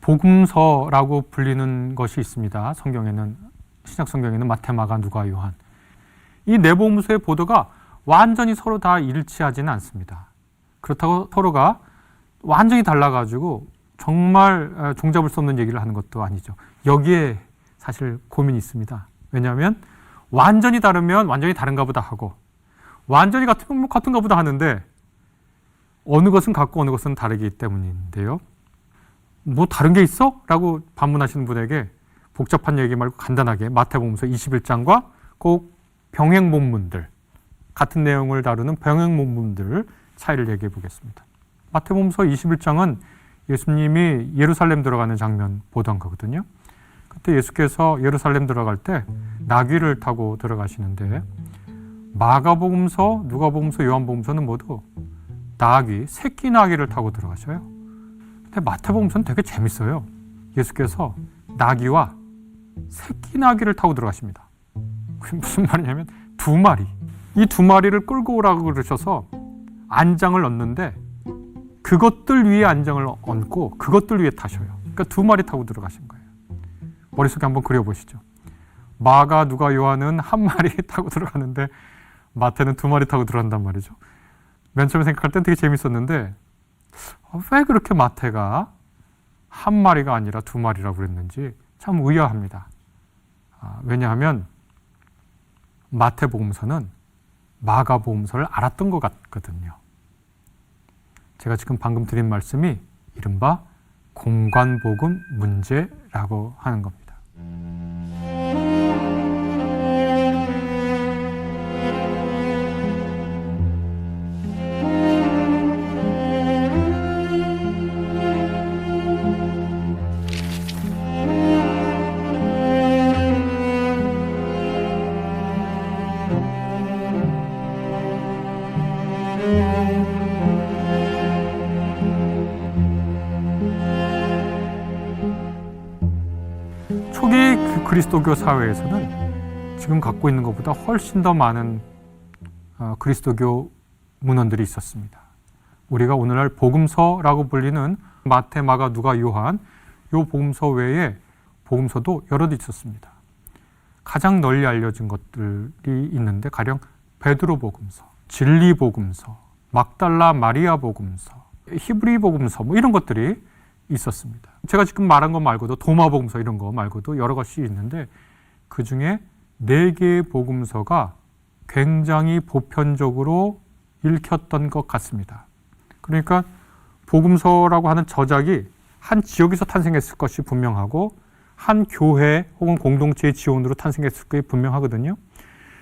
복음서라고 불리는 것이 있습니다. 성경에는, 신약 성경에는 마태, 마가, 누가, 요한. 이 네 복음서의 보도가 완전히 서로 다 일치하지는 않습니다. 그렇다고 서로가 완전히 달라가지고 정말 종잡을 수 없는 얘기를 하는 것도 아니죠. 여기에 사실 고민이 있습니다. 왜냐하면 완전히 다르면 완전히 다른가 보다 하고, 완전히 같으면 같은가 보다 하는데 어느 것은 같고 어느 것은 다르기 때문인데요. 뭐 다른 게 있어? 라고 반문하시는 분에게 복잡한 얘기 말고 간단하게 마태복음서 21장과 그 병행 본문들, 같은 내용을 다루는 병행 본문들 차이를 얘기해 보겠습니다. 마태복음서 21장은 예수님이 예루살렘 들어가는 장면 보던 거거든요. 그때 예수께서 예루살렘 들어갈 때 나귀를 타고 들어가시는데, 마가복음서, 누가복음서, 요한복음서는 모두 나귀, 새끼 나귀를 타고 들어가셔요. 근데 마태복음서는 되게 재밌어요. 예수께서 나귀와 새끼 나귀를 타고 들어가십니다. 그게 무슨 말이냐면 두 마리. 이 두 마리를 끌고 오라고 그러셔서 안장을 얹는데 그것들 위에 안장을 얹고 그것들 위에 타셔요. 그러니까 두 마리 타고 들어가신 거예요. 머릿속에 한번 그려보시죠. 마가, 누가, 요한은 한 마리 타고 들어가는데 마태는 두 마리 타고 들어간단 말이죠. 맨 처음에 생각할 땐 되게 재밌었는데 왜 그렇게 마태가 한 마리가 아니라 두 마리라고 그랬는지 참 의아합니다. 왜냐하면 마태복음서는 마가복음서를 알았던 것 같거든요. 제가 지금 방금 드린 말씀이 이른바 공관복음 문제라고 하는 겁니다. 초기 그리스도교 사회에서는 지금 갖고 있는 것보다 훨씬 더 많은 그리스도교 문헌들이 있었습니다. 우리가 오늘날 복음서라고 불리는 마태, 마가, 누가, 요한, 요 복음서 외에 복음서도 여럿 있었습니다. 가장 널리 알려진 것들이 있는데 가령 베드로 복음서, 진리 복음서, 막달라 마리아 복음서, 히브리 복음서 뭐 이런 것들이 있었습니다. 제가 지금 말한 것 말고도 도마 복음서 이런 거 말고도 여러 것이 있는데 그 중에 4개의 복음서가 굉장히 보편적으로 읽혔던 것 같습니다. 그러니까 복음서라고 하는 저작이 한 지역에서 탄생했을 것이 분명하고 한 교회 혹은 공동체의 지원으로 탄생했을 것이 분명하거든요.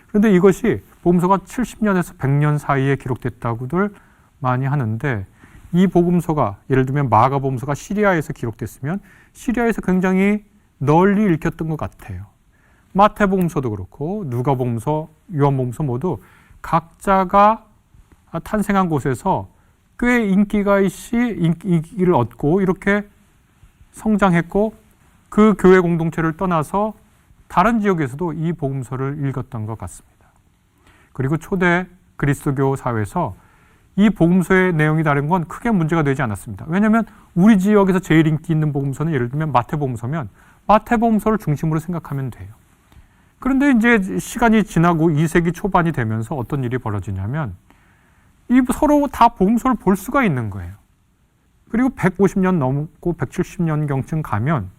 그런데 이것이 복음서가 70년에서 100년 사이에 기록됐다고들 많이 하는데, 이 복음서가 예를 들면 마가복음서가 시리아에서 기록됐으면 시리아에서 굉장히 널리 읽혔던 것 같아요. 마태복음서도 그렇고 누가복음서, 요한복음서 모두 각자가 탄생한 곳에서 꽤 인기를 얻고 이렇게 성장했고 그 교회 공동체를 떠나서 다른 지역에서도 이 복음서를 읽었던 것 같습니다. 그리고 초대 그리스도교 사회에서 이 복음서의 내용이 다른 건 크게 문제가 되지 않았습니다. 왜냐하면 우리 지역에서 제일 인기 있는 복음서는 예를 들면 마태복음서면 마태복음서를 중심으로 생각하면 돼요. 그런데 이제 시간이 지나고 2세기 초반이 되면서 어떤 일이 벌어지냐면 이 서로 다 복음서를 볼 수가 있는 거예요. 그리고 150년 넘고 170년경쯤 가면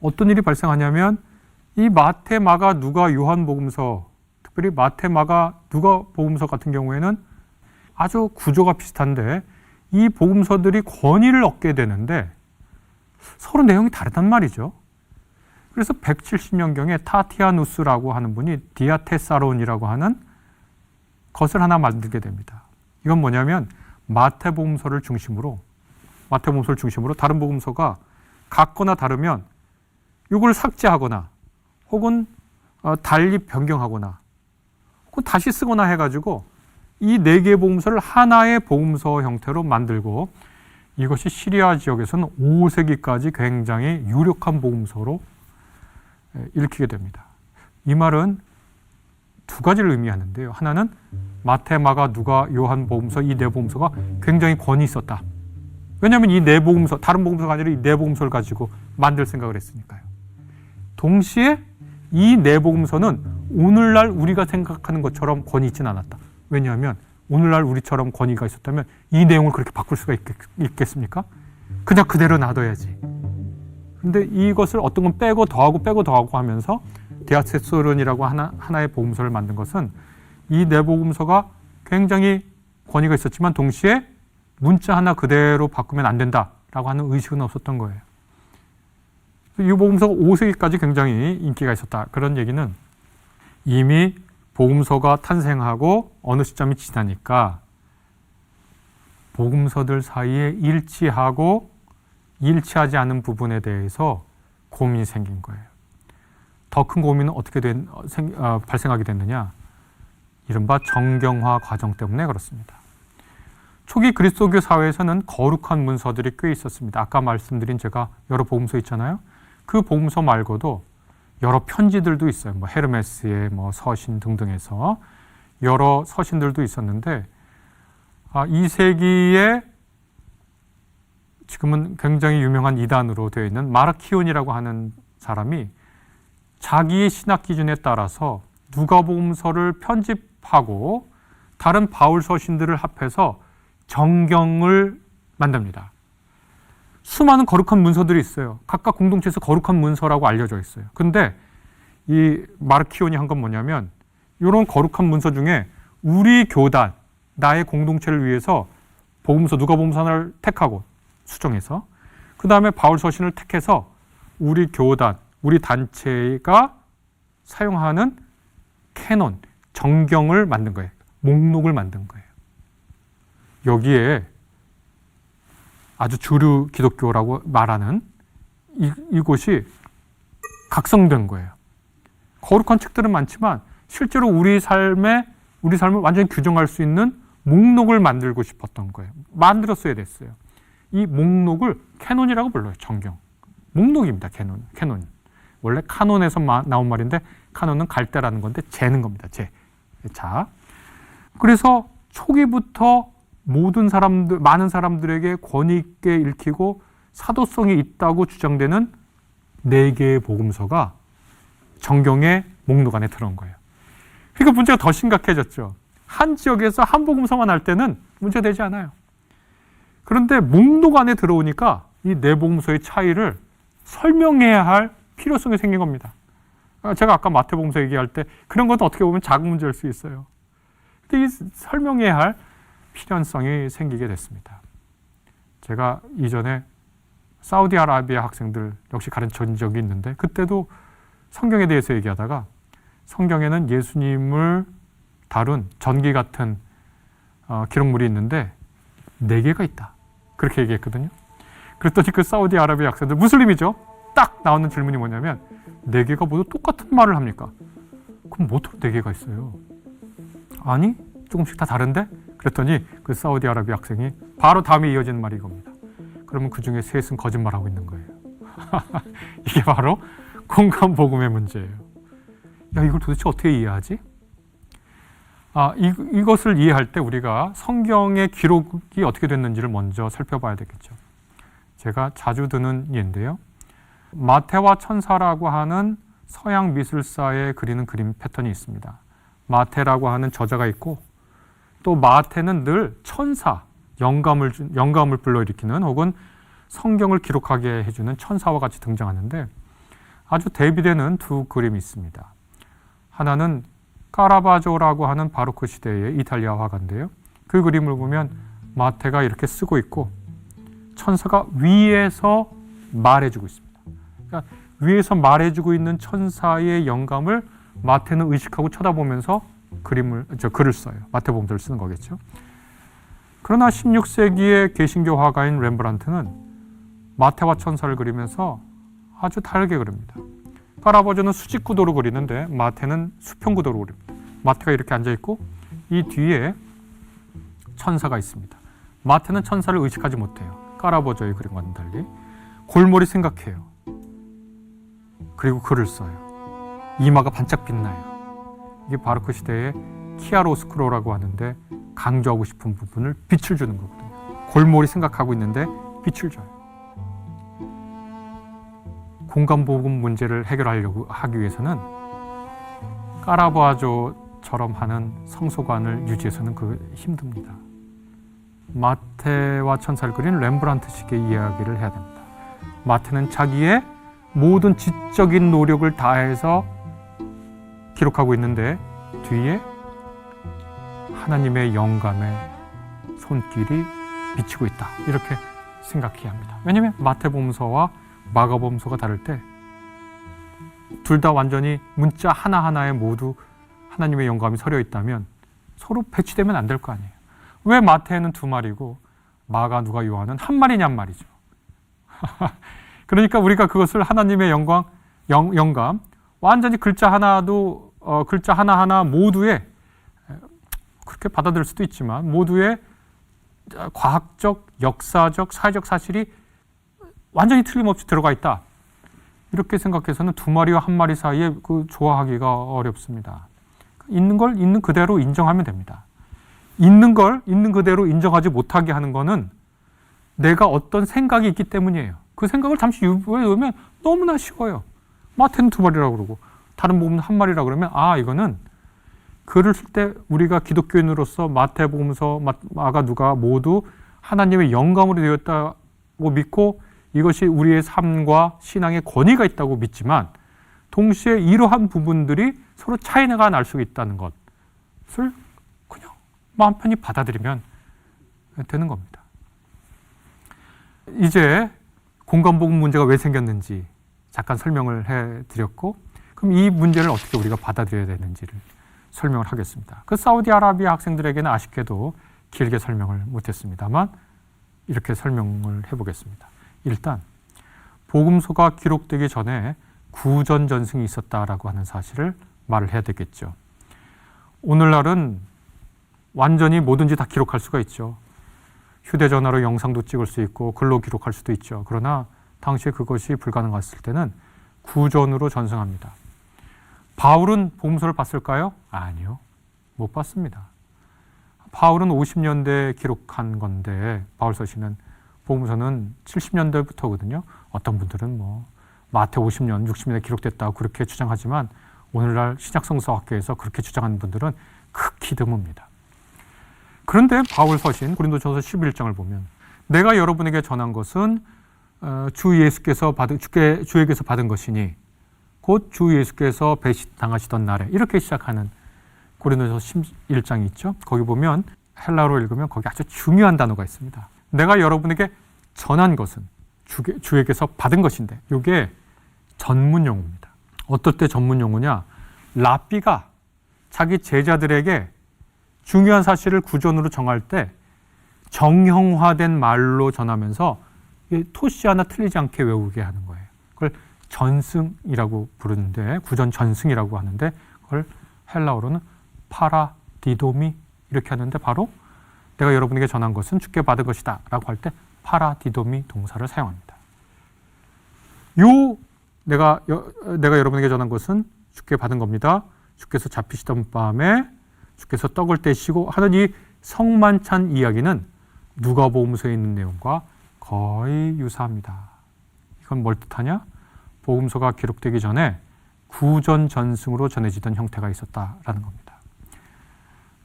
어떤 일이 발생하냐면 이 마태, 마가, 누가, 요한 복음서, 특별히 마태, 마가, 누가 복음서 같은 경우에는 아주 구조가 비슷한데 이 복음서들이 권위를 얻게 되는데 서로 내용이 다르단 말이죠. 그래서 170년경에 타티아누스라고 하는 분이 디아테사론이라고 하는 것을 하나 만들게 됩니다. 이건 뭐냐면 마태복음서를 중심으로 다른 복음서가 같거나 다르면 이걸 삭제하거나 혹은 달리 변경하거나 혹은 다시 쓰거나 해가지고 이 4개의 복음서를 하나의 복음서 형태로 만들고 이것이 시리아 지역에서는 5세기까지 굉장히 유력한 복음서로 읽히게 됩니다. 이 말은 두 가지를 의미하는데요. 하나는 마태, 마가, 누가, 요한 복음서 이 4복음서가 굉장히 권위 있었다. 왜냐하면 이 네 복음서, 다른 복음서가 아니라 이 네 복음서를 가지고 만들 생각을 했으니까요. 동시에 이 네 복음서는 오늘날 우리가 생각하는 것처럼 권위 있지는 않았다. 왜냐하면 오늘날 우리처럼 권위가 있었다면 이 내용을 그렇게 바꿀 수가 있겠습니까? 그냥 그대로 놔둬야지. 근데 이것을 어떤 건 빼고 더하고 하면서 디아테소론이라고 하나의 복음서를 만든 것은 이 네 복음서가 굉장히 권위가 있었지만 동시에 문자 하나 그대로 바꾸면 안 된다라고 하는 의식은 없었던 거예요. 이 복음서가 5세기까지 굉장히 인기가 있었다. 그런 얘기는 이미 복음서가 탄생하고 어느 시점이 지나니까 복음서들 사이에 일치하고 일치하지 않은 부분에 대해서 고민이 생긴 거예요. 더 큰 고민은 어떻게 발생하게 됐느냐? 이른바 정경화 과정 때문에 그렇습니다. 초기 그리스도교 사회에서는 거룩한 문서들이 꽤 있었습니다. 아까 말씀드린 제가 여러 복음서 있잖아요. 그 복음서 말고도 여러 편지들도 있어요. 뭐 헤르메스의 서신 등등해서 여러 서신들도 있었는데 2세기에 지금은 굉장히 유명한 이단으로 되어 있는 마르키온이라고 하는 사람이 자기의 신학 기준에 따라서 누가복음서를 편집하고 다른 바울 서신들을 합해서 정경을 만듭니다. 수많은 거룩한 문서들이 있어요. 각각 공동체에서 거룩한 문서라고 알려져 있어요. 근데 이 마르키온이 한 건 뭐냐면 이런 거룩한 문서 중에 우리 교단, 나의 공동체를 위해서 복음서, 누가복음서 하나를 택하고 수정해서 그 다음에 바울 서신을 택해서 우리 교단, 우리 단체가 사용하는 캐논, 정경을 만든 거예요. 목록을 만든 거예요. 여기에 아주 주류 기독교라고 말하는 이곳이 각성된 거예요. 거룩한 책들은 많지만 실제로 우리 삶을 완전히 규정할 수 있는 목록을 만들고 싶었던 거예요. 만들었어야 됐어요. 이 목록을 캐논이라고 불러요. 정경. 목록입니다. 캐논. 원래 카논에서 나온 말인데 카논은 갈대라는 건데 재는 겁니다. 자, 그래서 초기부터 많은 사람들에게 권위 있게 읽히고 사도성이 있다고 주장되는 4개의 복음서가 정경의 목록 안에 들어온 거예요. 그러니까 문제가 더 심각해졌죠. 한 지역에서 한 복음서만 할 때는 문제가 되지 않아요. 그런데 목록 안에 들어오니까 이 4복음서의 차이를 설명해야 할 필요성이 생긴 겁니다. 제가 아까 마태복음서 얘기할 때 그런 것도 어떻게 보면 작은 문제일 수 있어요. 근데 이 설명해야 할 필연성이 생기게 됐습니다. 제가 이전에 사우디아라비아 학생들 역시 가르쳐 적이 있는데 그때도 성경에 대해서 얘기하다가 성경에는 예수님을 다룬 전기 같은 기록물이 있는데 4개가 있다. 그렇게 얘기했거든요. 그랬더니 그 사우디아라비아 학생들, 무슬림이죠. 딱 나오는 질문이 뭐냐면 4개가 모두 똑같은 말을 합니까? 그럼 뭐 어떻게 4개가 있어요? 아니, 조금씩 다 다른데? 그랬더니 그 사우디아라비아 학생이 바로 다음에 이어지는 말이 이겁니다. 그러면 그 중에 셋은 거짓말하고 있는 거예요. 이게 바로 공간 복음의 문제예요. 야, 이걸 도대체 어떻게 이해하지? 이것을 이해할 때 우리가 성경의 기록이 어떻게 됐는지를 먼저 살펴봐야 되겠죠. 제가 자주 드는 예인데요. 마태와 천사라고 하는 서양 미술사에 그리는 그림 패턴이 있습니다. 마태라고 하는 저자가 있고 또 마태는 늘 천사, 영감을 불러일으키는 혹은 성경을 기록하게 해주는 천사와 같이 등장하는데 아주 대비되는 2 그림이 있습니다. 하나는 카라바조라고 하는 바로크 시대의 이탈리아 화가인데요. 그 그림을 보면 마태가 이렇게 쓰고 있고 천사가 위에서 말해주고 있습니다. 그러니까 위에서 말해주고 있는 천사의 영감을 마태는 의식하고 쳐다보면서 글을 써요. 마태복음서를 쓰는 거겠죠. 그러나 16세기의 개신교 화가인 렘브란트는 마태와 천사를 그리면서 아주 다르게 그립니다. 카라바조는 수직 구도로 그리는데 마태는 수평 구도로 그립니다. 마태가 이렇게 앉아있고 이 뒤에 천사가 있습니다. 마태는 천사를 의식하지 못해요. 카라바조의 그림과는 달리 골몰이 생각해요. 그리고 글을 써요. 이마가 반짝 빛나요. 이게 바로크 시대의 키아로스크로라고 하는데 강조하고 싶은 부분을 빛을 주는 거거든요. 골몰이 생각하고 있는데 빛을 줘요. 공간복음 문제를 해결하려고 하기 위해서는 까라바조처럼 하는 성소관을 유지해서는 힘듭니다. 마태와 천사를 그린 렘브란트식의 이야기를 해야 됩니다. 마태는 자기의 모든 지적인 노력을 다해서 기록하고 있는데 뒤에 하나님의 영감의 손길이 비치고 있다. 이렇게 생각해야 합니다. 왜냐하면 마태복음서와 마가복음서가 다를 때 둘 다 완전히 문자 하나하나에 모두 하나님의 영감이 서려 있다면 서로 배치되면 안 될 거 아니에요. 왜 마태는 2마리고 마가, 누가, 요한은 1마리냔 말이죠. 그러니까 우리가 그것을 하나님의 영감 완전히 글자 하나하나 모두에 그렇게 받아들일 수도 있지만 모두의 과학적, 역사적, 사회적 사실이 완전히 틀림없이 들어가 있다. 이렇게 생각해서는 2마리와 1마리 사이에 조화하기가 어렵습니다. 있는 걸 있는 그대로 인정하면 됩니다. 있는 걸 있는 그대로 인정하지 못하게 하는 거는 내가 어떤 생각이 있기 때문이에요. 그 생각을 잠시 유보해 놓으면 너무나 쉬워요. 마태는 2마리라고 그러고 다른 복음은 1마리라고 그러면 이거는 글을 쓸 때 우리가 기독교인으로서 마태복음서, 마가, 누가 모두 하나님의 영감으로 되었다고 믿고 이것이 우리의 삶과 신앙의 권위가 있다고 믿지만 동시에 이러한 부분들이 서로 차이가 날 수 있다는 것을 그냥 마음 편히 받아들이면 되는 겁니다. 이제 공간복음 문제가 왜 생겼는지 잠깐 설명을 해드렸고 그럼 이 문제를 어떻게 우리가 받아들여야 되는지를 설명을 하겠습니다. 사우디아라비아 학생들에게는 아쉽게도 길게 설명을 못했습니다만 이렇게 설명을 해보겠습니다. 일단 복음서가 기록되기 전에 구전 전승이 있었다라고 하는 사실을 말을 해야 되겠죠. 오늘날은 완전히 뭐든지 다 기록할 수가 있죠. 휴대전화로 영상도 찍을 수 있고 글로 기록할 수도 있죠. 그러나 당시에 그것이 불가능했을 때는 구전으로 전승합니다. 바울은 복음서를 봤을까요? 아니요. 못 봤습니다. 바울은 50년대에 기록한 건데 바울 서신은 복음서는 70년대부터거든요. 어떤 분들은 마태 50년, 60년에 기록됐다고 그렇게 주장하지만 오늘날 신약성서학교에서 그렇게 주장하는 분들은 극히 드뭅니다. 그런데 바울 서신 고린도전서 11장을 보면 내가 여러분에게 전한 것은 주 예수께서 주에게서 받은 것이니 곧 주 예수께서 배신당하시던 날에 이렇게 시작하는 고린도전서 11장이 있죠. 거기 보면 헬라어로 읽으면 거기 아주 중요한 단어가 있습니다. 내가 여러분에게 전한 것은 주에게서 받은 것인데 이게 전문 용어입니다. 어떨 때 전문 용어냐? 랍비가 자기 제자들에게 중요한 사실을 구전으로 정할 때 정형화된 말로 전하면서 토시 하나 틀리지 않게 외우게 하는 거예요. 그걸 전승이라고 부르는데 구전 전승이라고 하는데 그걸 헬라어로는 파라디도미 이렇게 하는데 바로 내가 여러분에게 전한 것은 주께 받은 것이다 라고 할 때 파라디도미 동사를 사용합니다. 내가 여러분에게 전한 것은 주께 받은 겁니다. 주께서 잡히시던 밤에 주께서 떡을 떼시고 하는 이 성만찬 이야기는 누가복음서에 있는 내용과 거의 유사합니다. 이건 뭘 뜻하냐? 복음서가 기록되기 전에 구전 전승으로 전해지던 형태가 있었다라는 겁니다.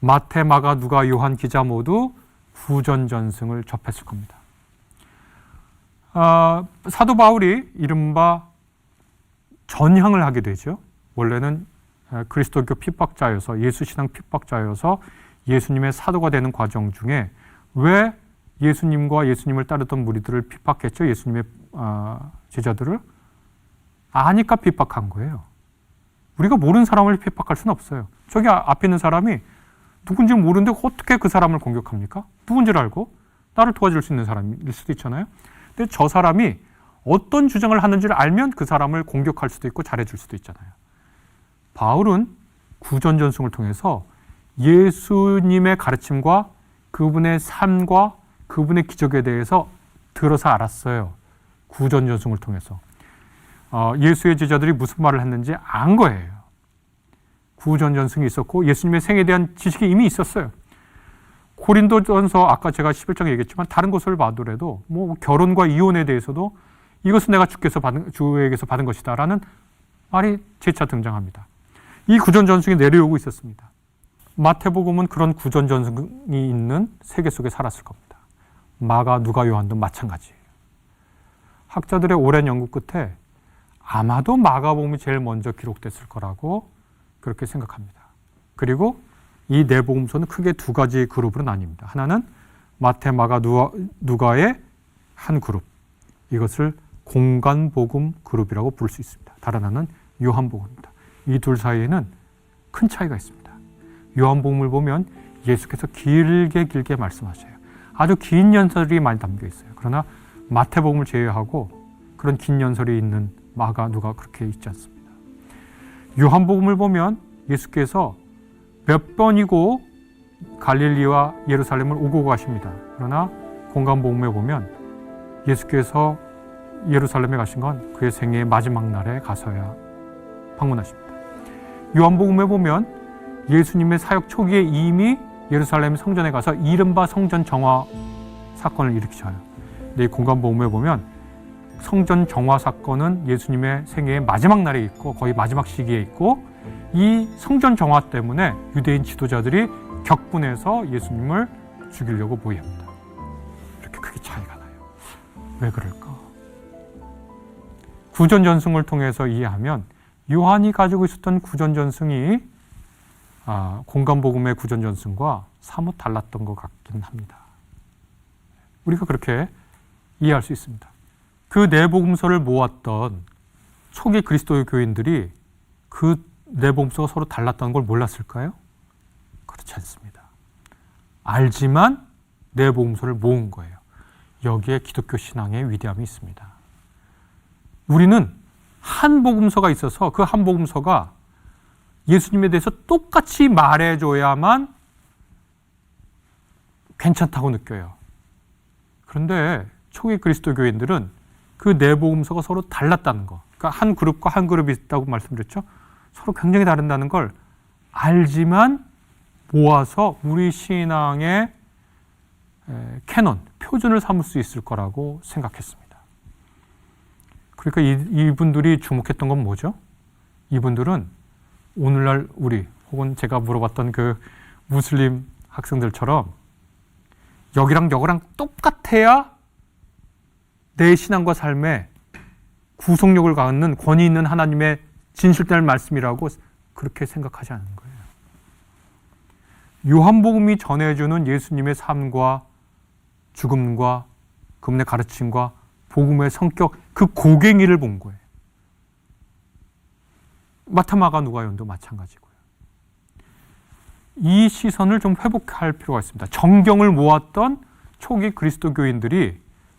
마태, 마가, 누가, 요한 기자 모두 구전 전승을 접했을 겁니다. 사도 바울이 이른바 전향을 하게 되죠. 원래는 그리스도교 핍박자여서 예수신앙 핍박자여서 예수님의 사도가 되는 과정 중에 왜 예수님과 예수님을 따르던 무리들을 핍박했죠? 예수님의 제자들을 아니까 핍박한 거예요. 우리가 모르는 사람을 핍박할 수는 없어요. 저기 앞에 있는 사람이 누군지 모르는데 어떻게 그 사람을 공격합니까? 누군지를 알고 나를 도와줄 수 있는 사람일 수도 있잖아요. 근데 저 사람이 어떤 주장을 하는지를 알면 그 사람을 공격할 수도 있고 잘해줄 수도 있잖아요. 바울은 구전전승을 통해서 예수님의 가르침과 그분의 삶과 그분의 기적에 대해서 들어서 알았어요. 구전전승을 통해서. 예수의 제자들이 무슨 말을 했는지 안 거예요. 구전전승이 있었고 예수님의 생에 대한 지식이 이미 있었어요. 고린도전서 아까 제가 11장에 얘기했지만 다른 것을 봐더라도 뭐 결혼과 이혼에 대해서도 이것은 내가 주에게서 받은 것이다라는 말이 재차 등장합니다. 이 구전전승이 내려오고 있었습니다. 마태복음은 그런 구전전승이 있는 세계 속에 살았을 겁니다. 마가, 누가, 요한도 마찬가지예요. 학자들의 오랜 연구 끝에 아마도 마가복음이 제일 먼저 기록됐을 거라고 그렇게 생각합니다. 그리고 이 네 복음서는 크게 두 가지 그룹으로 나뉩니다. 하나는 마태, 마가, 누가의 한 그룹. 이것을 공간복음 그룹이라고 부를 수 있습니다. 다른 하나는 요한복음입니다. 이 둘 사이에는 큰 차이가 있습니다. 요한복음을 보면 예수께서 길게 말씀하셔요. 아주 긴 연설이 많이 담겨 있어요. 그러나 마태복음을 제외하고 그런 긴 연설이 있는 마가, 누가 그렇게 있지 않습니다. 요한복음을 보면 예수께서 몇 번이고 갈릴리와 예루살렘을 오고 가십니다. 그러나 공간복음에 보면 예수께서 예루살렘에 가신 건 그의 생애의 마지막 날에 가서야 방문하십니다. 요한복음에 보면 예수님의 사역 초기에 이미 예루살렘 성전에 가서 이른바 성전 정화 사건을 일으키셔요. 근데 이 공간복음에 보면 성전 정화 사건은 예수님의 생애의 마지막 날에 있고 거의 마지막 시기에 있고 이 성전 정화 때문에 유대인 지도자들이 격분해서 예수님을 죽이려고 모의합니다. 이렇게 크게 차이가 나요. 왜 그럴까? 구전전승을 통해서 이해하면 요한이 가지고 있었던 구전전승이 공간복음의 구전전승과 사뭇 달랐던 것 같긴 합니다. 우리가 그렇게 이해할 수 있습니다. 그 네 복음서를 모았던 초기 그리스도의 교인들이 그 네 복음서가 서로 달랐다는 걸 몰랐을까요? 그렇지 않습니다. 알지만 네 복음서를 모은 거예요. 여기에 기독교 신앙의 위대함이 있습니다. 우리는 한 복음서가 있어서 그 한 복음서가 예수님에 대해서 똑같이 말해줘야만 괜찮다고 느껴요. 그런데 초기 그리스도 교인들은 그 네 복음서가 서로 달랐다는 거, 그러니까 한 그룹과 한 그룹이 있다고 말씀드렸죠. 서로 굉장히 다른다는 걸 알지만 모아서 우리 신앙의 캐논, 표준을 삼을 수 있을 거라고 생각했습니다. 그러니까 이분들이 주목했던 건 뭐죠? 이분들은 오늘날 우리 혹은 제가 물어봤던 그 무슬림 학생들처럼 여기랑 여기랑 똑같아야 내 신앙과 삶에 구속력을 갖는 권위 있는 하나님의 진실될 말씀이라고 그렇게 생각하지 않는 거예요. 요한복음이 전해주는 예수님의 삶과 죽음과 그분의 가르침과 복음의 성격, 그 고갱이를 본 거예요. 마태, 마가, 누가, 요한도 마찬가지고요. 이 시선을 좀 회복할 필요가 있습니다. 정경을 모았던 초기 그리스도 교인들이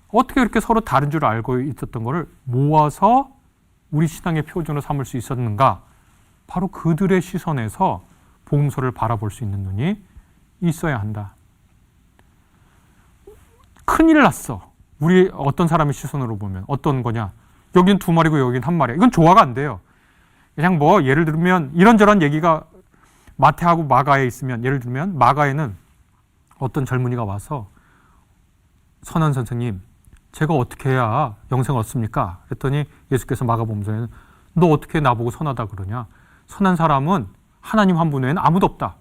어떻게 그렇게 서로 다른 줄 알고 있었던 것을 모아서 우리 신앙의 표준으로 삼을 수 있었는가? 바로 그들의 시선에서 복음서를 바라볼 수 있는 눈이 있어야 한다. 큰일 났어. 우리 어떤 사람의 시선으로 보면 어떤 거냐? 여긴 두 마리고 여긴 한 마리야. 이건 조화가 안 돼요. 그냥 뭐 예를 들면 이런저런 얘기가 마태하고 마가에 있으면, 예를 들면 마가에는 어떤 젊은이가 와서 선한 선생님, 제가 어떻게 해야 영생을 얻습니까? 그랬더니 예수께서 마가복음서에는 너 어떻게 나보고 선하다 그러냐? 선한 사람은 하나님 한 분 외에는 아무도 없다.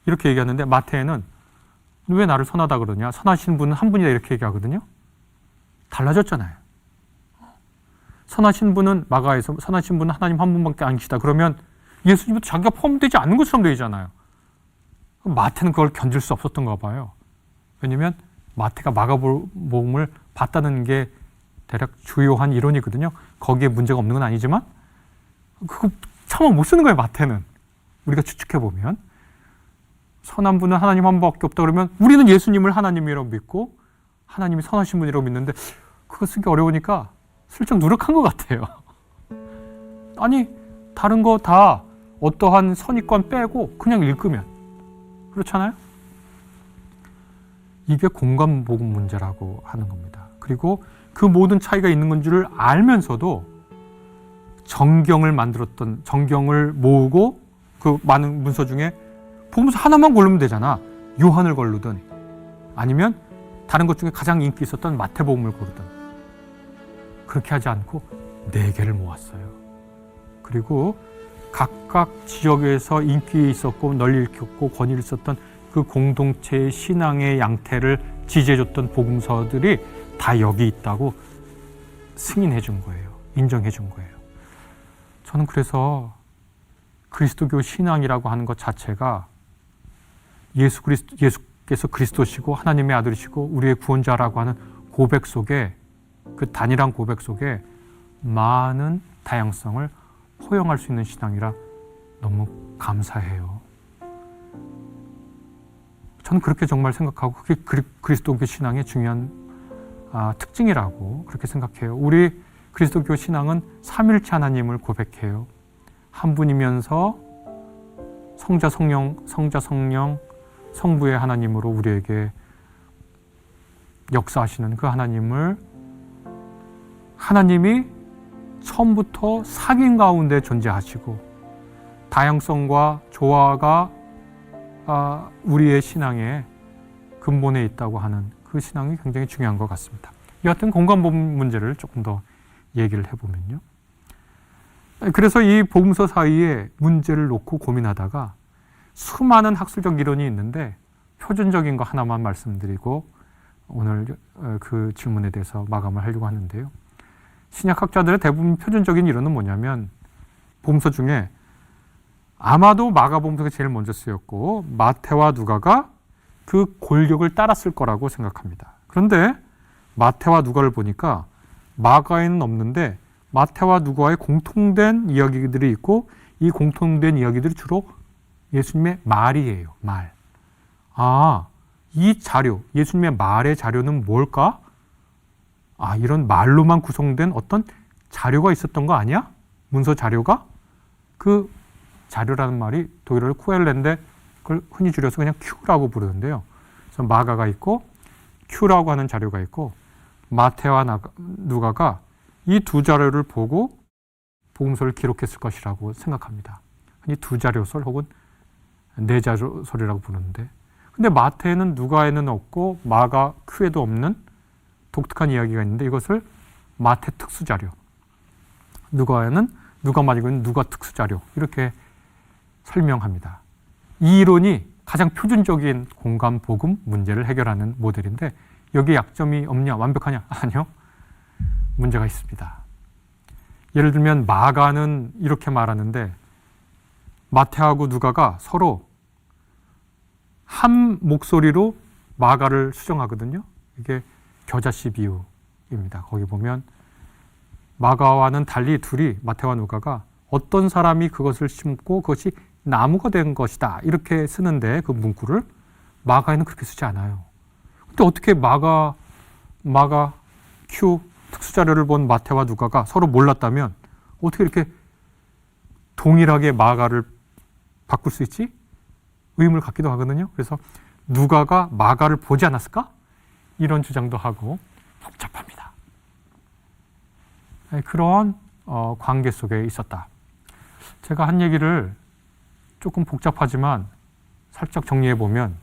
이렇게 얘기하는데 마태에는 왜 나를 선하다 그러냐? 선하신 분은 한 분이다 이렇게 얘기하거든요. 달라졌잖아요. 선하신 분은 마가에서 선하신 분은 하나님 한 분밖에 아니시다. 그러면 예수님도 자기가 포함되지 않는 것처럼 되잖아요. 마태는 그걸 견딜 수 없었던가 봐요. 왜냐하면 마태가 마가복음을 봤다는 게 대략 주요한 이론이거든요. 거기에 문제가 없는 건 아니지만 그거 차마 못 쓰는 거예요. 마태는. 우리가 추측해보면 선한 분은 하나님 한 분밖에 없다 그러면 우리는 예수님을 하나님이라고 믿고 하나님이 선하신 분이라고 믿는데 그거 쓰기 어려우니까 슬쩍 누락한 것 같아요. 아니 다른 거 다 어떠한 선입관 빼고 그냥 읽으면 그렇잖아요. 이게 공간복음 문제라고 하는 겁니다. 그리고 그 모든 차이가 있는 건 줄을 알면서도 정경을 만들었던, 정경을 모으고 그 많은 문서 중에 복음서 하나만 고르면 되잖아. 요한을 고르든 아니면 다른 것 중에 가장 인기 있었던 마태복음을 고르든 그렇게 하지 않고 4개를 모았어요. 그리고 각각 지역에서 인기 있었고 널리 읽혔고 권위를 있었던 그 공동체의 신앙의 양태를 지지해줬던 복음서들이 다 여기 있다고 승인해 준 거예요. 인정해 준 거예요. 저는 그래서 그리스도교 신앙이라고 하는 것 자체가 예수께서 그리스도시고 하나님의 아들이시고 우리의 구원자라고 하는 고백 속에, 그 단일한 고백 속에 많은 다양성을 포용할 수 있는 신앙이라 너무 감사해요. 저는 그렇게 정말 생각하고 그게 그리스도교 신앙의 중요한 특징이라고 그렇게 생각해요. 우리 그리스도교 신앙은 삼일체 하나님을 고백해요. 한 분이면서 성자 성령 성부의 하나님으로 우리에게 역사하시는 그 하나님이 처음부터 사귐 가운데 존재하시고 다양성과 조화가 우리의 신앙의 근본에 있다고 하는 그 신앙이 굉장히 중요한 것 같습니다. 여하튼 공간 문제를 조금 더 얘기를 해보면요. 그래서 이 복음서 사이에 문제를 놓고 고민하다가 수많은 학술적 이론이 있는데 표준적인 거 하나만 말씀드리고 오늘 그 질문에 대해서 마감을 하려고 하는데요. 신약학자들의 대부분 표준적인 이론은 뭐냐면 복음서 중에 아마도 마가복음서가 제일 먼저 쓰였고 마태와 누가가 그 골격을 따랐을 거라고 생각합니다. 그런데 마태와 누가를 보니까 마가에는 없는데 마태와 누가의 공통된 이야기들이 있고 이 공통된 이야기들이 주로 예수님의 말이에요. 말. 이 자료, 예수님의 말의 자료는 뭘까? 이런 말로만 구성된 어떤 자료가 있었던 거 아니야? 문서 자료가? 그 자료라는 말이 독일어로 쿠엘레인데 그걸 흔히 줄여서 그냥 Q라고 부르는데요. 그래서 마가가 있고 Q라고 하는 자료가 있고 마태와 누가가 이 두 자료를 보고 복음서를 기록했을 것이라고 생각합니다. 흔히 두 자료설 혹은 네 자료설이라고 부르는데 근데 마태에는 누가에는 없고 마가 Q에도 없는 독특한 이야기가 있는데 이것을 마태 특수자료, 누가에는 누가만 읽고 있는 누가 특수자료 이렇게 설명합니다. 이 이론이 가장 표준적인 공간 복음 문제를 해결하는 모델인데 여기에 약점이 없냐, 완벽하냐? 아니요. 문제가 있습니다. 예를 들면 마가는 이렇게 말하는데 마태하고 누가가 서로 한 목소리로 마가를 수정하거든요. 이게 겨자씨 비유입니다. 거기 보면 마가와는 달리 둘이 마태와 누가가 어떤 사람이 그것을 심고 그것이 나무가 된 것이다 이렇게 쓰는데 그 문구를 마가에는 그렇게 쓰지 않아요. 근데 어떻게 마가 Q 특수자료를 본 마태와 누가가 서로 몰랐다면 어떻게 이렇게 동일하게 마가를 바꿀 수 있지? 의문을 갖기도 하거든요. 그래서 누가가 마가를 보지 않았을까? 이런 주장도 하고 복잡합니다. 그런 관계 속에 있었다. 제가 한 얘기를 조금 복잡하지만 살짝 정리해보면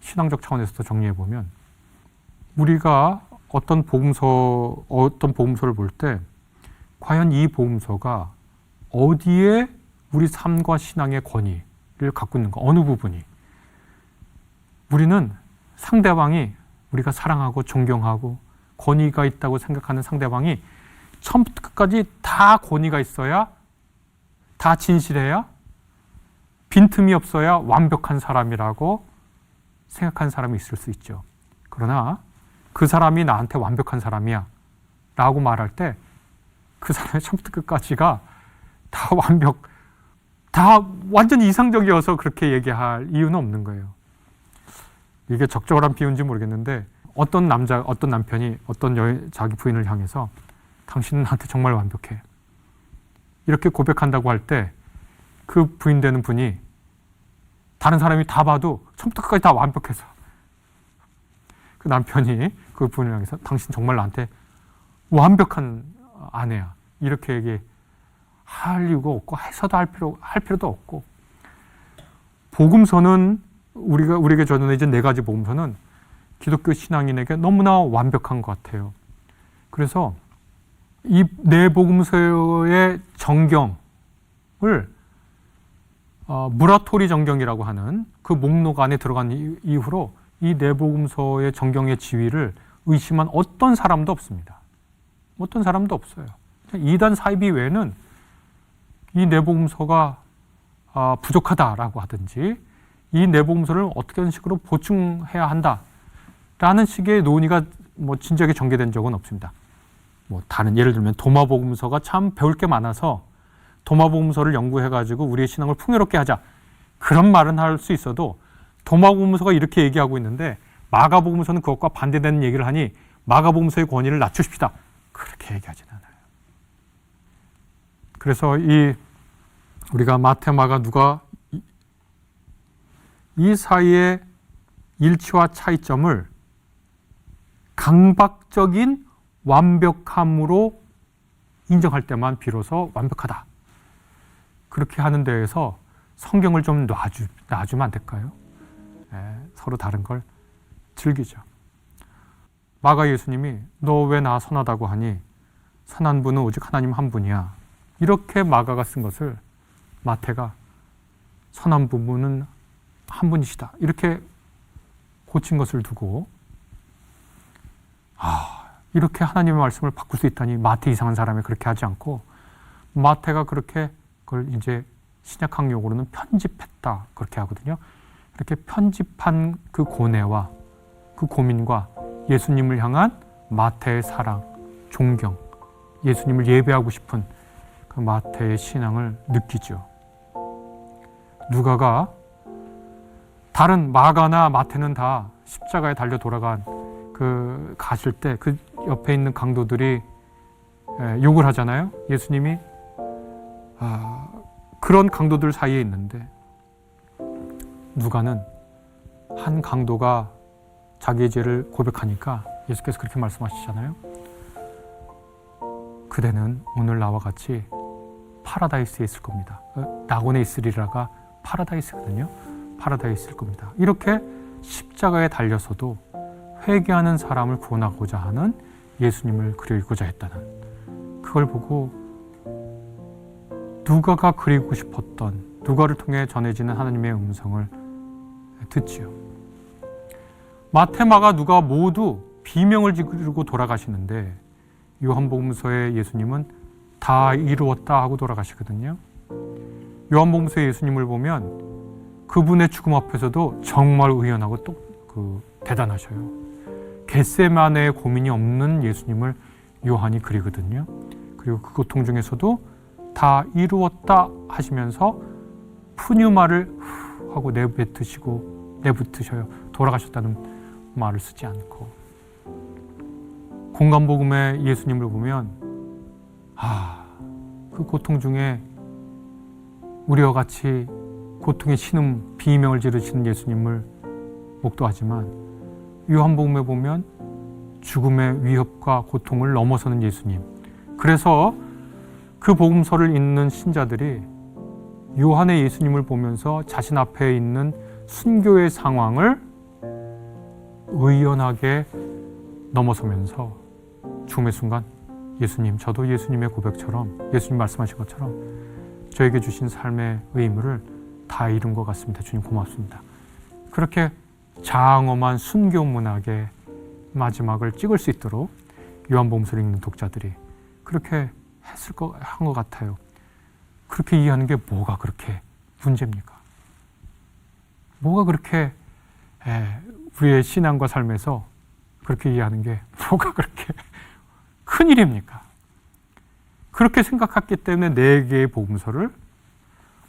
신앙적 차원에서도 정리해보면 우리가 어떤 복음서를 볼 때 과연 이 복음서가 어디에 우리 삶과 신앙의 권위를 갖고 있는가, 어느 부분이 우리는 상대방이 우리가 사랑하고 존경하고 권위가 있다고 생각하는 상대방이 처음부터 끝까지 다 권위가 있어야, 다 진실해야, 빈틈이 없어야 완벽한 사람이라고 생각하는 사람이 있을 수 있죠. 그러나 그 사람이 나한테 완벽한 사람이야 라고 말할 때 그 사람의 처음부터 끝까지가 다 완전히 이상적이어서 그렇게 얘기할 이유는 없는 거예요. 이게 적절한 비유인지 모르겠는데 어떤 남편이 자기 부인을 향해서 당신은 나한테 정말 완벽해 이렇게 고백한다고 할 때 그 부인 되는 분이 다른 사람이 다 봐도 처음부터 끝까지 다 완벽해서 그 남편이 그 부인을 향해서 당신 정말 나한테 완벽한 아내야 이렇게 얘기할 이유가 없고 해서도 할 필요도 없고 복음서는 우리에게 전해진 네 가지 복음서는 기독교 신앙인에게 너무나 완벽한 것 같아요. 그래서 이 네 복음서의 정경을 무라토리 정경이라고 하는 그 목록 안에 들어간 이후로 이 네 복음서의 정경의 지위를 의심한 어떤 사람도 없습니다. 어떤 사람도 없어요. 이단 사이비 외에는 이 네 복음서가 부족하다라고 하든지 이 네 복음서를 어떻게 하는 식으로 보충해야 한다라는 식의 논의가 진지하게 전개된 적은 없습니다. 다른 예를 들면 도마복음서가 참 배울 게 많아서 도마복음서를 연구해가지고 우리의 신앙을 풍요롭게 하자, 그런 말은 할 수 있어도 도마복음서가 이렇게 얘기하고 있는데 마가복음서는 그것과 반대되는 얘기를 하니 마가복음서의 권위를 낮추십시다, 그렇게 얘기하지는 않아요. 그래서 우리가 마태, 마가, 누가 이 사이의 일치와 차이점을 강박적인 완벽함으로 인정할 때만 비로소 완벽하다, 그렇게 하는 데에서 성경을 좀 놔주면 안 될까요? 서로 다른 걸 즐기죠. 마가 예수님이 너 왜 나 선하다고 하니 선한 분은 오직 하나님 한 분이야, 이렇게 마가가 쓴 것을 마태가 선한 부분은 한 분이시다, 이렇게 고친 것을 두고 이렇게 하나님의 말씀을 바꿀 수 있다니 마태 이상한 사람이 그렇게 하지 않고, 마태가 그렇게 그걸 이제 신약학 용어로는 편집했다, 그렇게 하거든요. 이렇게 편집한 그 고뇌와 그 고민과 예수님을 향한 마태의 사랑, 존경, 예수님을 예배하고 싶은 그 마태의 신앙을 느끼죠. 누가가 다른 마가나 마태는 다 십자가에 달려 돌아간 가실 때 그 옆에 있는 강도들이 욕을 하잖아요. 예수님이 그런 강도들 사이에 있는데 누가는 한 강도가 자기의 죄를 고백하니까 예수께서 그렇게 말씀하시잖아요. 그대는 오늘 나와 같이 파라다이스에 있을 겁니다. 낙원에 있으리라가 파라다이스거든요. 파라다이스일 겁니다. 이렇게 십자가에 달려서도 회개하는 사람을 구원하고자 하는 예수님을 그리고자 했다는, 그걸 보고 누가가 그리고 싶었던, 누가를 통해 전해지는 하나님의 음성을 듣지요. 마태, 마가, 누가 모두 비명을 지르고 돌아가시는데 요한복음서의 예수님은 다 이루었다 하고 돌아가시거든요. 요한복음서의 예수님을 보면 그분의 죽음 앞에서도 정말 의연하고 또 대단하셔요. 겟세마네의 고민이 없는 예수님을 요한이 그리거든요. 그리고 그 고통 중에서도 다 이루었다 하시면서 푸뉴마를 하고 내뱉으셔요. 돌아가셨다는 말을 쓰지 않고. 공간복음의 예수님을 보면 그 고통 중에 우리와 같이 고통의 신음, 비명을 지르시는 예수님을 목도하지만, 요한복음에 보면 죽음의 위협과 고통을 넘어서는 예수님. 그래서 그 복음서를 읽는 신자들이 요한의 예수님을 보면서 자신 앞에 있는 순교의 상황을 의연하게 넘어서면서 죽음의 순간, 예수님, 저도 예수님의 고백처럼, 예수님 말씀하신 것처럼 저에게 주신 삶의 의무를 다 이룬 것 같습니다. 주님 고맙습니다. 그렇게 장엄한 순교 문학의 마지막을 찍을 수 있도록 요한복음서를 읽는 독자들이 그렇게 한 것 같아요. 그렇게 이해하는 게 뭐가 그렇게 문제입니까? 뭐가 그렇게 우리의 신앙과 삶에서 그렇게 이해하는 게 뭐가 그렇게 큰일입니까? 그렇게 생각했기 때문에 4개의 복음서를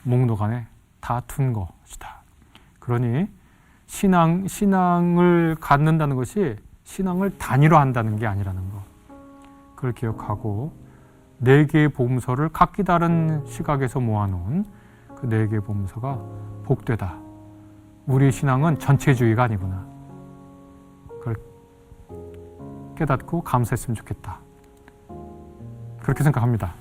목록 안에 다 둔 것이다. 그러니 신앙을 갖는다는 것이 신앙을 단일화한다는 게 아니라는 것, 그걸 기억하고 4개의 복음서를 각기 다른 시각에서 모아놓은 그 4개의 복음서가 복되다. 우리의 신앙은 전체주의가 아니구나. 그걸 깨닫고 감사했으면 좋겠다. 그렇게 생각합니다.